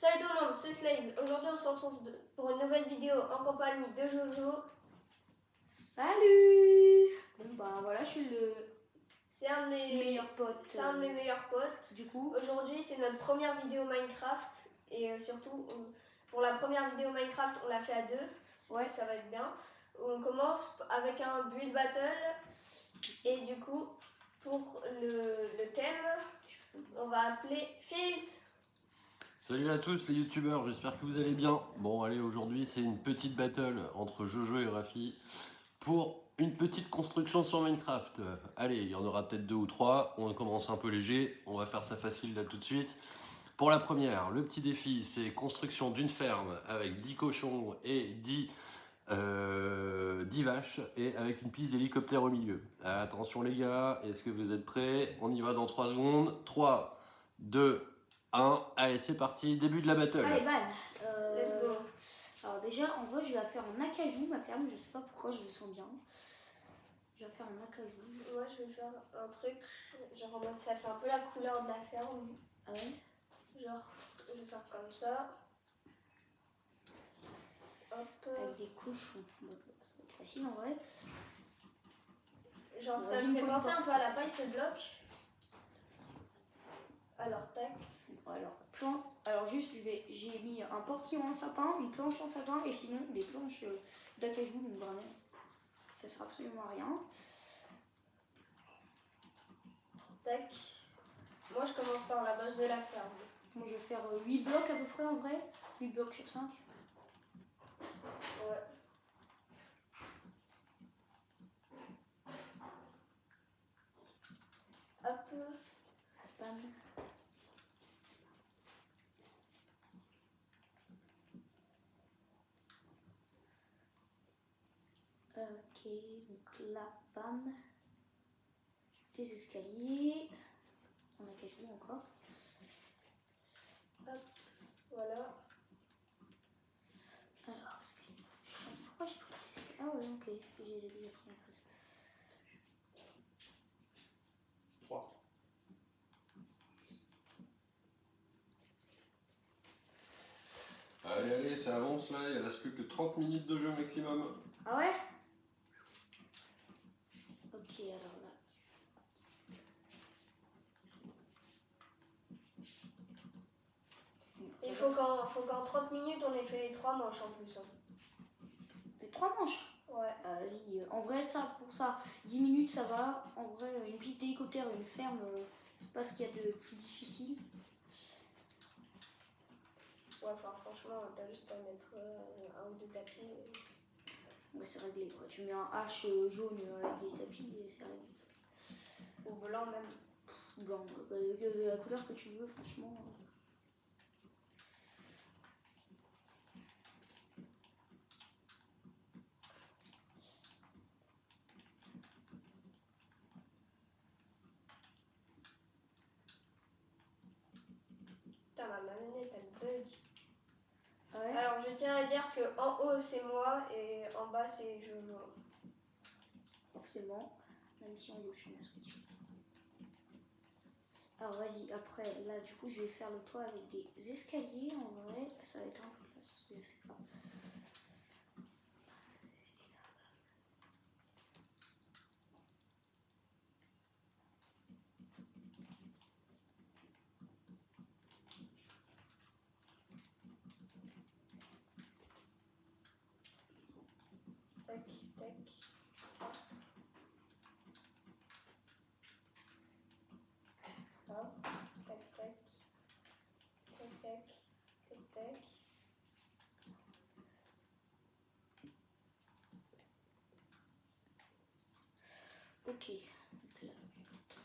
Salut tout le monde, c'est Slaves. Aujourd'hui on se retrouve pour une nouvelle vidéo en compagnie de Jojo. Salut. Bon bah voilà, je suis C'est un de mes meilleurs potes. C'est un de mes meilleurs potes. Du coup, aujourd'hui c'est notre première vidéo Minecraft. Et surtout, pour la première vidéo Minecraft, on l'a fait à deux. Ouais. Ça va être bien. On commence avec un build battle. Et du coup, pour le thème, on va appeler Field. Salut à tous les youtubeurs, j'espère que vous allez bien. Bon allez, aujourd'hui c'est une petite battle entre Jojo et Rafi pour une petite construction sur Minecraft. Allez, il y en aura peut-être 2 ou 3, on commence un peu léger, on va faire ça facile là tout de suite. Pour la première, le petit défi c'est construction d'une ferme avec 10 cochons et 10 vaches et avec une piste d'hélicoptère au milieu. Attention les gars, est-ce que vous êtes prêts? On y va dans 3 secondes. 3, 2, 1, allez c'est parti, début de la battle. allez, ban. Let's go. Alors déjà, en vrai, je vais la faire en acajou, ma ferme. Je sais pas pourquoi, je me sens bien. Je vais la faire en acajou. Moi je vais faire un truc, genre en mode ça fait un peu la couleur de la ferme. Ah ouais. Genre, je vais faire comme ça. Hop. Avec des cochons. Bon, ça va être facile en vrai. Genre, Ouais, ça il me me fait faut penser une un peu à la paille, ce bloc. Alors, tac. Alors juste, j'ai mis un portillon en sapin, une planche en sapin et sinon des planches d'acajou. Donc vraiment, ça sert absolument à rien. Tac. Moi, je commence par la base de la ferme. Moi, je vais faire 8 blocs à peu près en vrai. 8 blocs sur 5. Ouais. Hop. Bam. Ok, donc là, bam. Des escaliers. On a qu'à jouer encore. Hop. Voilà. Alors, escalier. Pourquoi j'ai pris ces escaliers? Ah ouais, ok. Je les ai déjà pris en fait. 3. Allez, allez, ça avance là, il reste plus que 30 minutes de jeu maximum. Ah ouais? Ok, alors là. Il faut qu'en 30 minutes, on ait fait les 3 manches en plus. Hein. Les 3 manches? Ouais. Vas-y, en vrai, ça, pour ça, 10 minutes ça va. En vrai, une piste d'hélicoptère, une ferme, c'est pas ce qu'il y a de plus difficile. Ouais, enfin, franchement, t'as juste à mettre un ou deux tapis. Ouais, c'est réglé quoi. Tu mets un H jaune avec des tapis et c'est réglé. Ou blanc même. Blanc, de la couleur que tu veux, franchement. Putain, ma manette, elle bug. Ah ouais? Alors, je tiens à dire que en haut, c'est moi et en bas, c'est Jojo. Forcément, même si on joue sur ma Switch. Alors vas-y, après, là du coup, je vais faire le toit avec des escaliers. En vrai, ça va être un peu place, je sais pas. Tac, tac. Hop, tac, tac. Tac, tac. Tac, tac. Ok, donc là,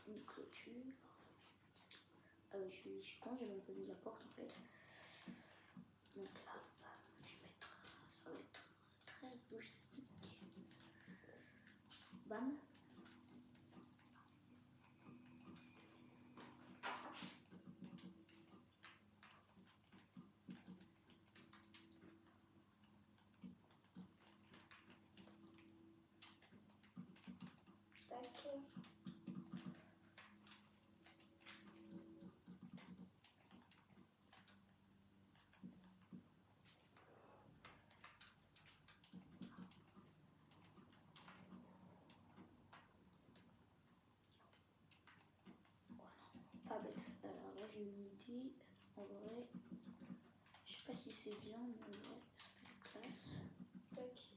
une clôture. Je suis con, j'ai même pas mis la porte en fait. Donc là, je vais mettre, ça va être très rustique. Bam. Tac. idée. En vrai, je sais pas si c'est bien, mais en vrai, c'est classe. Tac.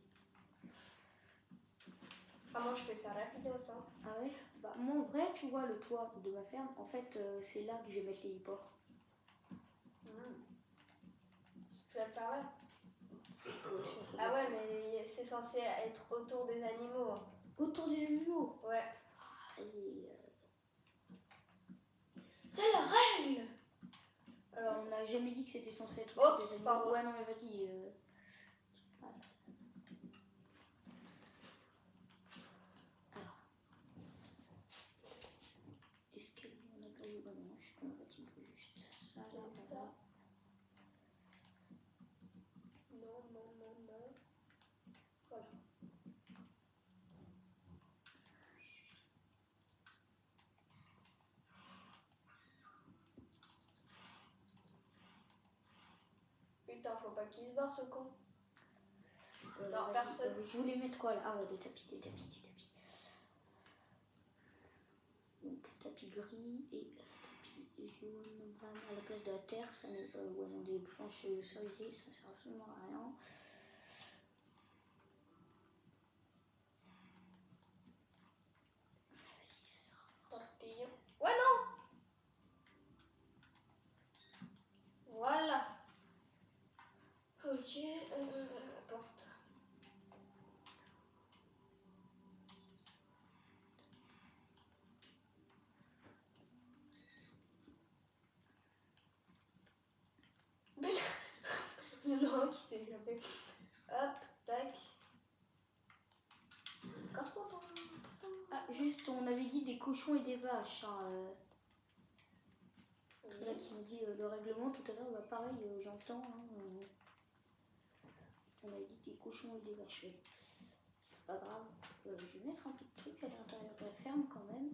Ah, moi je fais ça rapide ça. Ah ouais? Bah, moi en vrai, tu vois, le toit de ma ferme, en fait, c'est là que je vais mettre les porcs. Tu vas le faire là? Ouais, sur le toit Ah de- ouais, mais c'est censé être autour des animaux. Hein. Autour des animaux. Ouais. Vas-y. C'est la règle! Alors, On n'a jamais dit que c'était censé être Oh, autour des animaux. pardon. Ouais, non, mais vas-y. Voilà. Alors. Est-ce qu'il y en a pas eu? Bah non, je crois qu'il me faut juste ça là. c'est Voilà. ça. Non, non, non, non. Voilà. Putain, faut pas qu'il se barre ce con. Non, Vas-y, personne. je voulais mettre quoi là? Ah ouais, des tapis, des tapis, des tapis. Donc tapis gris et tapis jaune, à la place de la terre, ça n'est pas ouais, non, des planches cerisées, ça sert absolument à rien. Vas-y, ça. Tortillon. Ouais, non! Voilà. Ok, porte. Il y en a un qui s'est échappé. Hop, tac. Casse-toi, toi. Ah, juste, on avait dit des cochons et des vaches. Hein, là qui me dit le règlement tout à l'heure, bah pareil, j'entends. Hein, on a dit des cochons et des vaches. Ouais. C'est pas grave. Je vais mettre un peu de trucs à l'intérieur de la ferme quand même.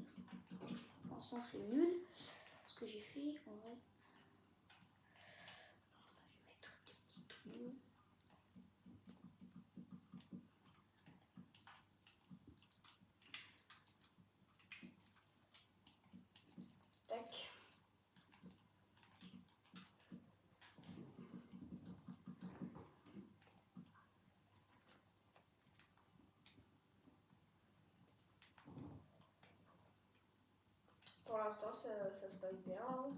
Pour l'instant, c'est nul ce que j'ai fait en vrai. Alors là, je vais mettre des petits trous. Tac. Pour l'instant, ça se passe bien. Hein.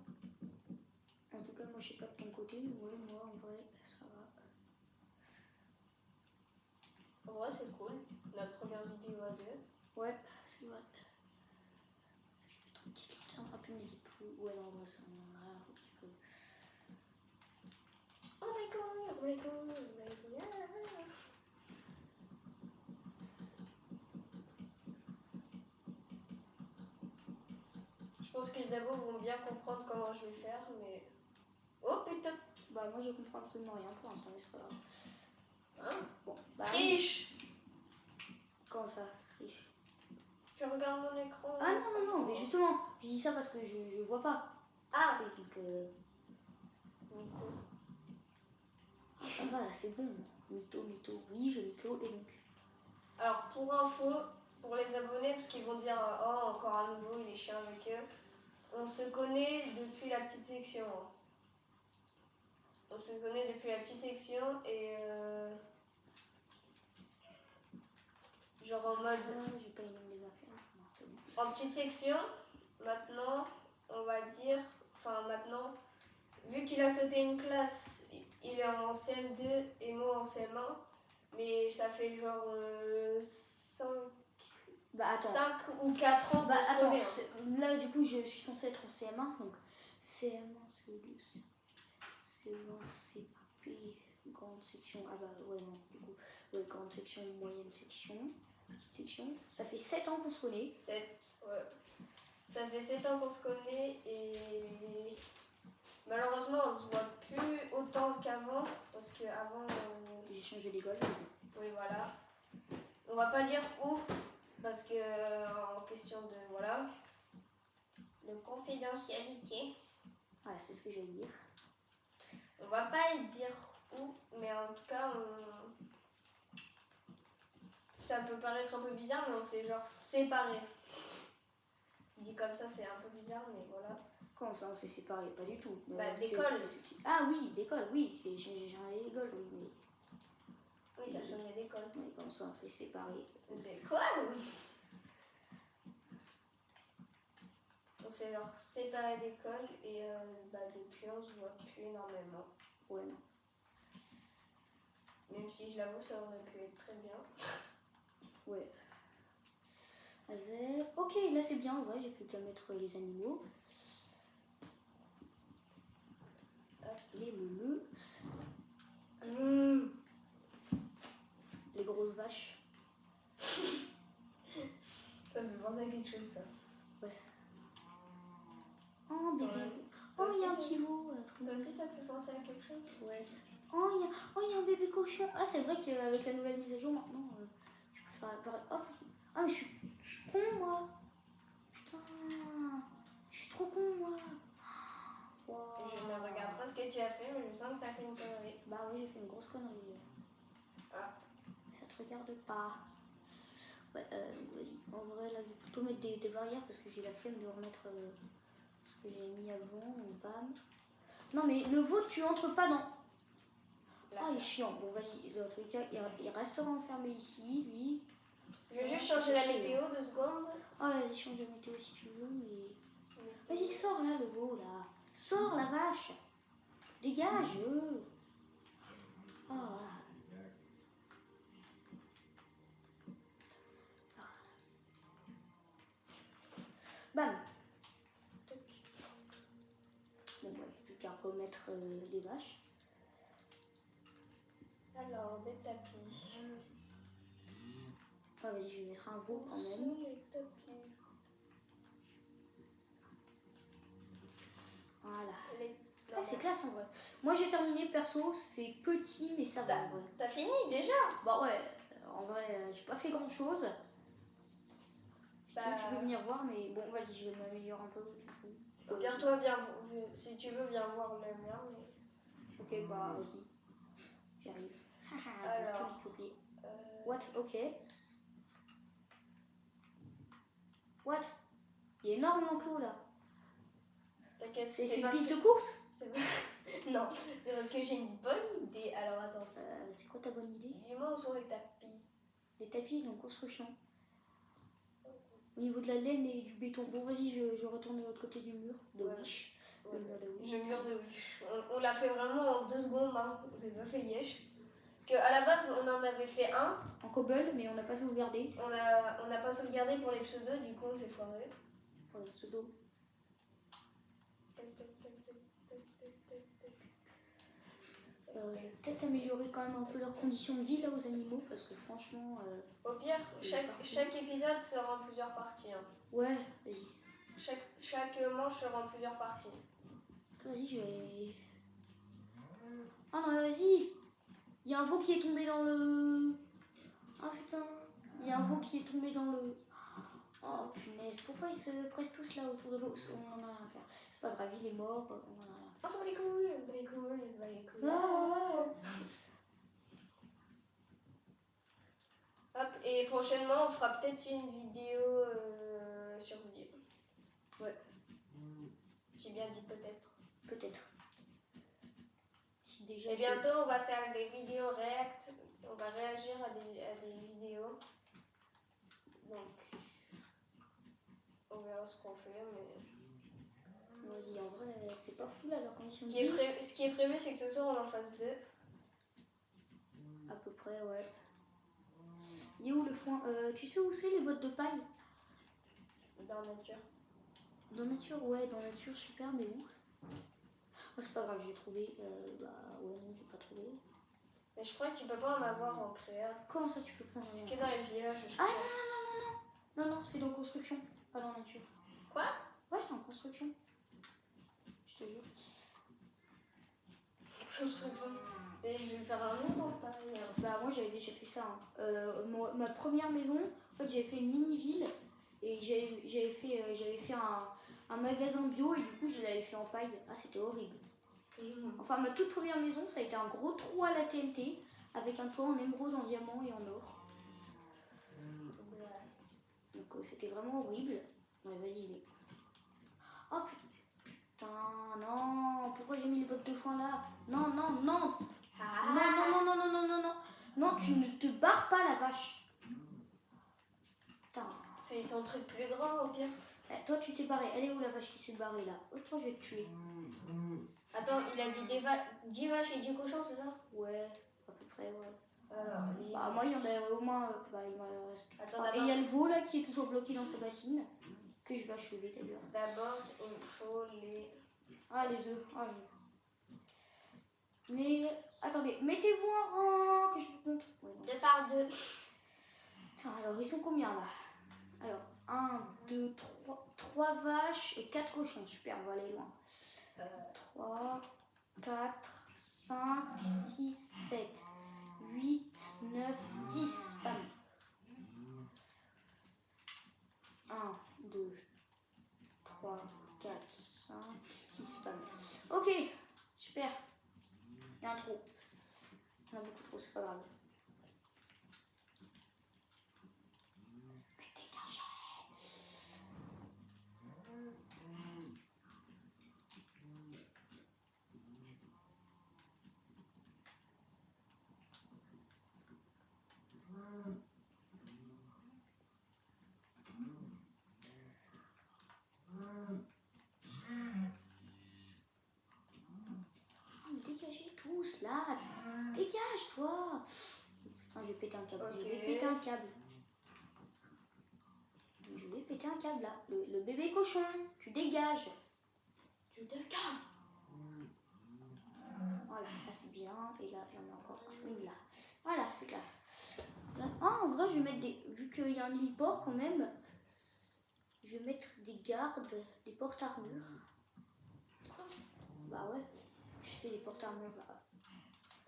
En tout cas, moi je sais pas de ton côté, mais ouais, moi en vrai, ça va. En vrai, c'est cool. Notre première vidéo à deux. Ouais, c'est vrai. Je vais mettre une petite lanterne. Ah, puis mes époux. Ouais, non, en vrai, ça n'en a rien à foutre qu'il peut. Oh my god, oh my god, oh my god. Je pense que les abos vont bien comprendre comment je vais faire, mais... Oh putain. Bah, moi je comprends absolument rien pour l'instant, mais c'est pas grave. Hein? Bon, bah. Triche. Comment ça, triche? Tu regardes mon écran. Ah non, non, non, mais justement, je dis ça parce que je vois pas. Ah. Et donc, Mytho. ah, ça va, là, c'est bon. Mytho, mytho, oui, je mytho, et donc. Alors, pour info, pour les abonnés, parce qu'ils vont dire oh, encore un nouveau, il est chiant avec eux. On se connaît depuis la petite section. Hein. On se connaît depuis la petite section et. Genre en mode. Ah, j'ai pas aimé les affaires. Non, c'est bon. En petite section, maintenant, on va dire. Enfin, maintenant, vu qu'il a sauté une classe, il est en CM2 et moi en CM1. Mais ça fait genre 5 Bah, attends. 5 ou 4 ans Bah, qu'on se attends, connaît, hein. là, du coup, je suis censée être en CM1, donc CM1, CE2, CE1, CP, grande section. Ah, bah, ouais, non, du coup, grande section, moyenne section, petite section. Ça fait 7 ans qu'on se connaît. 7, ouais. Ça fait 7 ans qu'on se connaît et malheureusement on se voit plus autant qu'avant parce qu'avant J'ai changé d'école. oui voilà. On va pas dire où parce que en question de voilà de confidentialité. Voilà, c'est ce que j'allais dire. On va pas dire où mais en tout cas ça peut paraître un peu bizarre mais on s'est genre séparés. Dit comme ça c'est un peu bizarre mais voilà. Comment ça, on s'est séparés? Pas du tout. Bah, C'était- d'école. Ah oui, d'école, oui. J'ai changé d'école, oui. Mais Oui, t'as changé d'école. mais comment ça, on s'est séparés? C'est quoi? On s'est genre séparés d'école et bah, depuis on se voit plus énormément. Ouais, non. Même si je l'avoue, ça aurait pu être très bien. Ouais. Vas-y. Ok, là c'est bien, ouais, j'ai plus qu'à mettre les animaux. Hop, les meuleux. Les grosses vaches. Ça me fait penser à quelque chose, ça. Oh, bébé. Ouais. Oh, il y a un Aussi, petit veau. Trop Toi mignon. aussi, ça te fait penser à quelque chose? Ouais. Oh, il y a un bébé cochon. Ah, c'est vrai qu'avec la nouvelle mise à jour maintenant, tu peux faire apparaître. Hop. Ah, mais je suis con, moi. Putain. Je suis trop con, moi. Wow. Je ne regarde pas ce que tu as fait, mais je sens que tu as fait une connerie. Bah oui, j'ai fait une grosse connerie. Ah. Ça te regarde pas. Ouais, vas-y. En vrai, là, je vais plutôt mettre des barrières parce que j'ai la flemme de remettre ce que j'ai mis avant. Bam. Non, mais le veau, tu entres pas dans. Là. Ah, il est chiant. Bon, vas-y. Dans tous les cas, il restera enfermé ici, lui. Je vais juste changer la météo 2 secondes. Ah, vas-y, change de météo si tu veux, mais. Vas-y, sors là, le veau, là. Sors, la vache. Dégage. Oh, là. Bam. Bon, ouais, plus qu'à remettre les vaches. Alors, des tapis. Ah, vas-y, je vais mettre un veau quand Où même. sont les tapis? Voilà. Les- Ah, c'est classe en vrai. Moi, j'ai terminé perso, c'est petit, mais ça va en vrai. T'as fini déjà? Bah ouais, en vrai, j'ai pas fait grand chose. Si tu veux, tu peux venir voir, mais bon, vas-y, je vais m'améliorer un peu du coup. Ou bien toi, si tu veux, viens voir le mien. Mais... Ok, bah vas-y. J'arrive. Alors, J'ai tout copié. What? Ok. What? Il y a énormément de clos là. T'inquiète, C'est une parce piste que- de course? Non, c'est parce que j'ai une bonne idée. Alors attends, C'est quoi ta bonne idée? dis-moi où sont les tapis. Les tapis en construction. Au niveau de la laine et du béton. Bon, vas-y, je retourne de l'autre côté du mur. De Ouais. Wish. Ouais. Le mur de Wish. Le mur de Wish. On l'a fait vraiment en 2 secondes, hein. On s'est pas fait yesh. Parce qu'à la base, on en avait fait un. En cobble, mais on n'a pas sauvegardé. On n'a pas sauvegardé pour les pseudos, du coup on s'est foiré. Pour le pseudo. Je vais peut-être améliorer quand même un peu leurs conditions de vie là aux animaux parce que franchement. Au pire, chaque épisode sera en plusieurs parties. Hein. Ouais, vas-y. Chaque manche sera en plusieurs parties. Vas-y, je vais. Ah non, vas-y. Il y a un veau qui est tombé dans le. Ah putain. Il y a un veau qui est tombé dans le. Oh punaise, pourquoi ils se pressent tous là autour de l'eau? On en a rien à faire. C'est pas grave, il est mort, on en a rien à faire. Oh, c'est pas les couilles, c'est pas les couilles, c'est pas les couilles. Ah. Hop, et prochainement on fera peut-être une vidéo sur vidéo. Ouais. J'ai bien dit peut-être. Peut-être. Si déjà. Et bientôt on va faire des vidéos react, on va réagir à des vidéos. Donc on verra ce qu'on fait, mais. Vas-y, en vrai, c'est pas fou là, leur condition Ce de qui est, vie. ce qui est prévu, c'est que ce soir on en fasse 2. À peu près, ouais. Il est où le foin? Tu sais où c'est les bottes de paille? Dans la nature. Dans nature, ouais, dans nature, super, mais où? Oh, c'est pas grave, j'ai trouvé. Bah ouais, non, j'ai pas trouvé. Mais je crois que tu peux pas en avoir en créa. Comment ça, tu peux prendre C'est rien? que dans les villages, je Ah crois. non, non, c'est dans construction, pas dans nature. Quoi? Ouais, c'est en construction. Je te jure. Construction. Je vais faire un autre pareil. Bah moi j'avais déjà fait ça. Hein. Ma première maison, en fait j'avais fait une mini-ville et j'avais fait un magasin bio et du coup je l'avais fait en paille. Ah c'était horrible. Enfin ma toute première maison ça a été un gros trou à la TNT avec un toit en émeraude, en diamant et en or. Donc c'était vraiment horrible. Ouais vas-y mais... Oh putain. Putain, non, pourquoi j'ai mis les bottes de foin là? Non, non, non. Ah. Non, non, non, non, non, non, non, non. Non, tu ne te barres pas, la vache. Putain. Fais ton truc plus grand au pire. Eh, toi, tu t'es barré. Elle est où la vache qui s'est barrée là? Oh, toi, je vais te tuer. Attends, il a dit 10 vaches et 10 cochons, c'est ça? Ouais, à peu près, ouais. Alors, Bah, moi, il y en a au moins. Bah, il m'en reste. Attends, Et il y a le veau là qui est toujours bloqué dans sa bassine. Que je vais achever d'ailleurs. d'abord, il me faut les... Ah, les œufs. Ah, mais. Attendez, mettez-vous en rang que je vous montre. Ouais, non. 2 par 2. Tiens, alors, ils sont combien là? Alors, 1, 2, 3 vaches et 4 cochons. Super, on va aller loin. 3, 4, 5, 6, 7, 8, 9, 10. Pas mal. 1, 2, 3, 4, 5, 6. Pas mal. Ok, super. Il y a un trou. Il y en a beaucoup trop, c'est pas grave. Dégagez tous là. Dégage-toi. Putain, je vais péter un câble. Ok. Je vais péter un câble. Je vais péter un câble là. Le bébé cochon, tu dégages. Tu te calmes. Voilà, là c'est bien. Et là, j'en ai encore une là. Voilà, c'est classe. Là, ah, en vrai, je vais mettre des. Vu qu'il y a un héliport quand même, je vais mettre des gardes, des porte-armures. Bah ouais. Tu sais, les porte-armures là.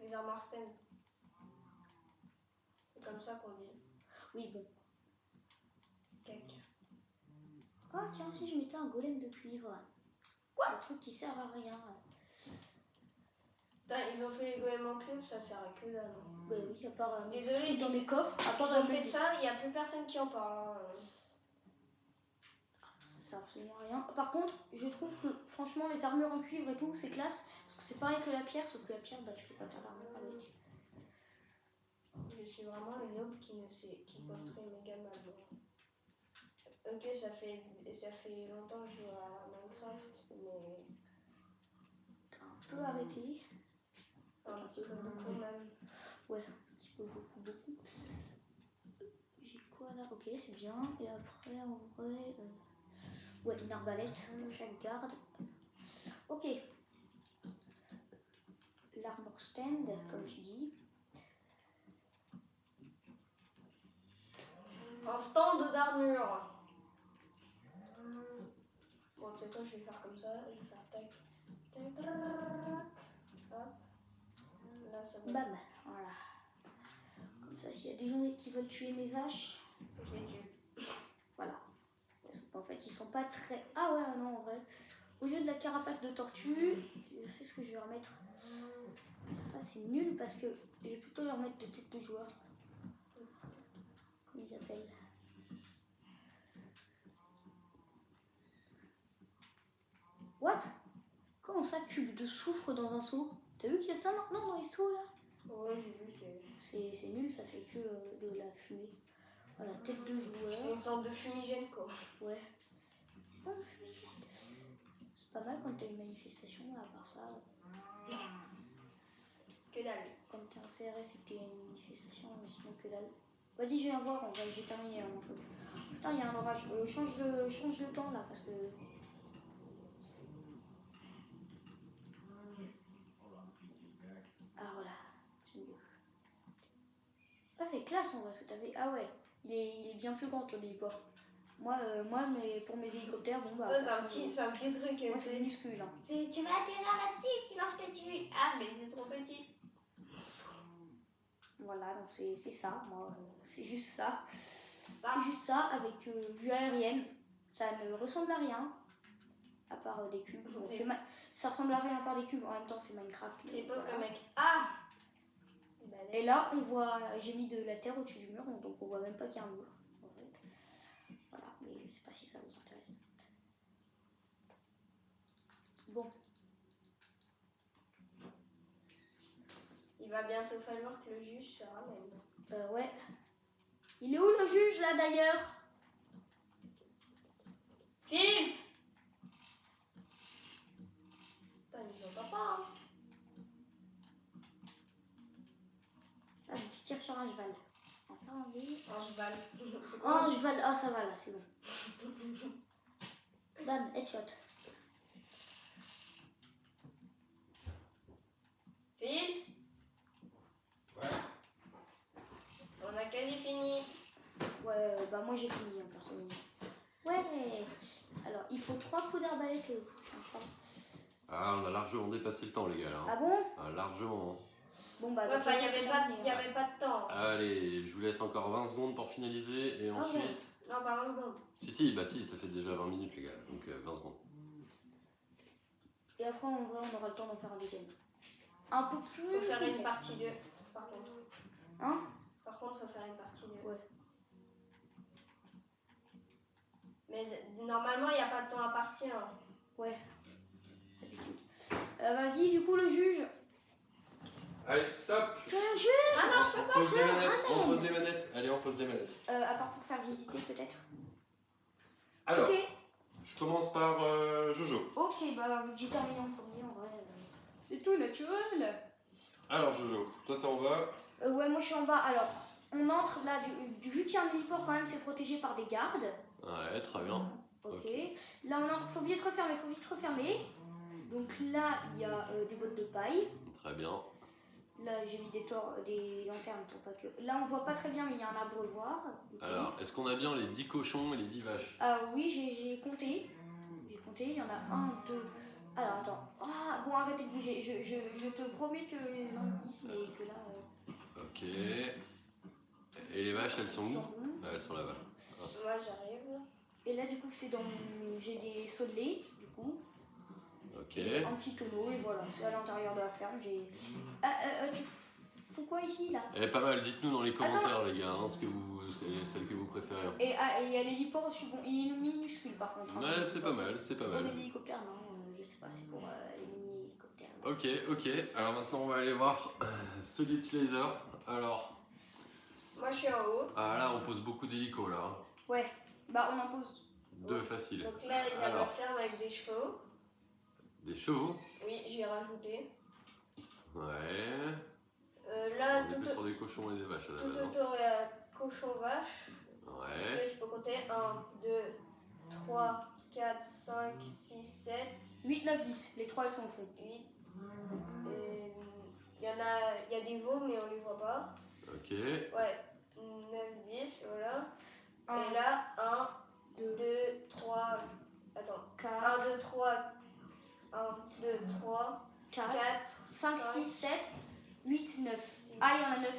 Les armor stand. C'est comme ça qu'on dit. Oui, bon. Caca. Oh, tiens, si je mettais un golem de cuivre. Quoi? Un truc qui sert à rien. Putain, ils ont fait les golems en cube, ça sert à que dalle. Bah oui, à part Désolé, dans des coffres. À part Ils ont fait ça, il n'y a plus personne qui en parle. Hein. Ça sert absolument à rien. Par contre, je trouve que franchement, les armures en cuivre et tout, c'est classe. Parce que c'est pareil que la pierre, sauf que la pierre, bah tu peux pas faire d'armure avec. Je suis vraiment le noob qui construit méga mal. Ok, ça fait longtemps que je joue à Minecraft, mais T'as un peu arrêté. un petit peu beaucoup même. Ouais, un petit peu beaucoup. J'ai quoi là? Ok, c'est bien. Et après, en vrai... Ouais, une arbalète pour chaque garde. Ok. L'armor stand, comme tu dis. Un stand d'armure. Bon, tu sais quoi, je vais faire comme ça, je vais faire tac, tac, tac, hop. Là, ça va. Bam, voilà. Comme ça, s'il y a des gens qui veulent tuer mes vaches, Je les tue. voilà. Parce qu'en fait, ils sont pas très... Ah ouais, non, en vrai. Au lieu de la carapace de tortue, je sais ce que je vais remettre. Ça, c'est nul parce que je vais plutôt leur mettre de tête de joueur. Comme ils appellent. What? Comment ça, cube de soufre dans un seau? T'as vu qu'il y a ça maintenant dans les seaux là? Ouais, j'ai vu, C'est nul, ça fait que de la fumée. Voilà, tête de joueur. c'est une sorte de fumigène quoi. Ouais. Oh, fumigène. C'est pas mal quand t'as une manifestation, à part ça. Que dalle. Quand t'es un CRS et que t'as une manifestation, sinon que dalle. Vas-y, je viens voir, j'ai terminé mon truc. Putain, il y a un orage. Change de temps là, parce que. Ah voilà, c'est mieux. Ah, c'est classe en vrai ce que t'avais. Ah ouais, il est bien plus grand ton héliport. Moi, mais pour mes hélicoptères, bon bah. Ça, c'est un petit truc. Moi, c'est minuscule. Hein. Tu vas atterrir là-dessus, sinon je te tue. Ah, mais c'est trop petit. Voilà, donc c'est ça, moi, c'est juste ça. Ça. C'est juste ça, avec vue aérienne. Ça ne ressemble à rien, à part des cubes. Bon, ça ressemble à rien à part des cubes, en même temps c'est Minecraft. C'est pas voilà. le mec. Ah. Et là, on voit, j'ai mis de la terre au-dessus du mur, donc on voit même pas qu'il y a un mur. En fait. Voilà, mais je sais pas si ça vous intéresse. Bon, Il va bientôt falloir que le juge se ramène. ouais. Il est où le juge là d'ailleurs? Filt! Putain, il nous entend pas, hein. Ah, donc il tire sur un cheval. On n'a pas envie. Un cheval. C'est Oh, quoi un cheval. Ah, ça va là, c'est bon. Bam, headshot. Filt? Ouais. On a quasi fini. Ouais, bah moi j'ai fini, hein, personnellement. Ouais. Alors, il faut 3 coups d'arbalète et je change pas. Ah, on a largement dépassé le temps, les gars, là. Ah bon? Ah, largement. Bon, bah, Ouais, enfin, il n'y avait, terminé, y avait pas de temps. Allez, je vous laisse encore 20 secondes pour finaliser. Et Ah, ensuite... Non, pas 20 secondes. Si, bah si, ça fait déjà 20 minutes, les gars. Donc 20 secondes. Et après, en vrai, on aura le temps d'en faire un deuxième. Un peu plus. Faut faire une complexe. partie 2, par contre. Hein? Par contre, faut faire une partie 2. Ouais. Mais normalement, il n'y a pas de temps à partir. Hein. Ouais. D'habitude. Vas-y, du coup, le juge. Allez, stop. Le juge. Ah non, je peux pas Pose les faire. manettes, on ramène. pose les manettes. Allez, on pose les manettes. À part pour faire visiter, peut-être. Alors, Ok. je commence par Jojo. Ok, bah, vu que j'ai terminé en premier, en vrai. C'est tout naturel. Alors, Jojo, toi t'es en bas. Ouais, moi je suis en bas. Alors, on entre là, vu qu'il y a un héliport quand même, c'est protégé par des gardes. Ouais, très bien. Ok. Là, on entre, faut vite refermer. Donc là, il y a des bottes de paille. Très bien. Là, j'ai mis des lanternes pour pas que. Là, on voit pas très bien, mais il y a un abreuvoir. Ok. Alors, est-ce qu'on a bien les 10 cochons et les 10 vaches? Ah oui, j'ai compté. Il y en a 1, 2. Alors, attends. Ah, bon, arrêtez de bouger. Je te promets que j'en ai 10, mais que là. Ok. Et les vaches, elles sont où? Jambon. Elles sont là-bas. Moi, j'arrive. Et là, du coup, c'est dans. J'ai des seaux de lait, du coup. Ok. Un petit tonneau, et voilà, c'est à l'intérieur de la ferme. J'ai. Tu fous quoi ici, là? Elle est pas mal, dites-nous dans les commentaires, les gars, hein, c'est celle que vous préférez. Et il y a l'héliport aussi, bon, il est minuscule par contre. Hein, Ouais, c'est pas mal, c'est pas C'est pour mal. des hélicoptères, non, je sais pas, c'est pour les mini-hélicoptères. Ok. Alors maintenant, on va aller voir Solid Laser. Alors, Moi, je suis en haut. là, on pose beaucoup d'hélicos, là. Hein. Ouais, bah on en pose. Deux faciles. Donc là, il y a la Alors. ferme avec des chevaux. Des chevaux. Oui, j'ai rajouté. Ouais. Là, On est tout, plus sur des cochons et des vaches, à la tout base. hein. autour, il y a cochon, vache. Ouais. Je peux compter 1, 2, 3, 4, 5, 6, 7, 8, 9, 10, les 3 elles sont au fond. 8. Il y a des veaux, mais on les voit pas. Ok. Ouais, 9, 10, voilà. Un, Et là, 1, 2, 2, 3, attends. 4, 1, 2, 3, 1, 2, 3, 4, 4, 5, 6, 7, 8, 9. Ah, il y en a 9.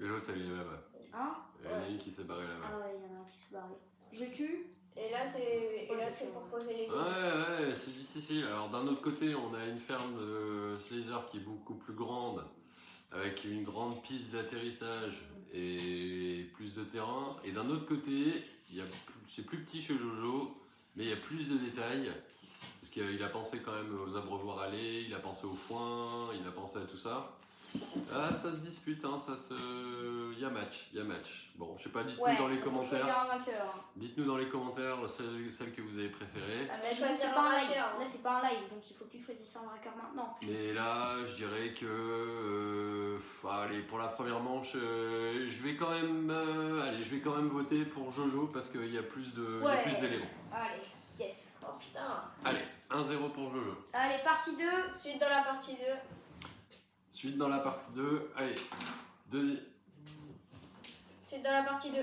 Et l'autre, elle est là-bas. Hein? Il y en a une qui s'est barrée là-bas. Ah ouais, il y en a un qui se barre. Je le tue? Et là, c'est pour poser les œufs. Ouais, c'est difficile. Alors d'un autre côté, on a une ferme de Slazer qui est beaucoup plus grande, avec une grande piste d'atterrissage et plus de terrain. Et d'un autre côté, c'est plus petit chez Jojo, mais il y a plus de détails. Parce qu'il a pensé quand même aux abreuvoirs à lait, il a pensé au foin, il a pensé à tout ça. Ah, ça se dispute, hein, il y a match. Bon, je sais pas, dites-nous dans les faut choisir commentaires. un vainqueur. Dites-nous dans les commentaires celle que vous avez préférée. Ah, Mais mais choisir c'est un pas un live. vainqueur. Là, c'est pas un live, donc il faut que tu choisisses un vainqueur maintenant. Mais là, je dirais que, allez, pour la première manche, je vais quand même voter pour Jojo parce qu'il y a plus d'éléments. Allez, yes. Oh putain. Allez, 1-0 pour Jojo. Allez, partie 2. Suite dans la partie 2. Suite dans la partie 2. Allez, deuxième. Suite dans la partie 2.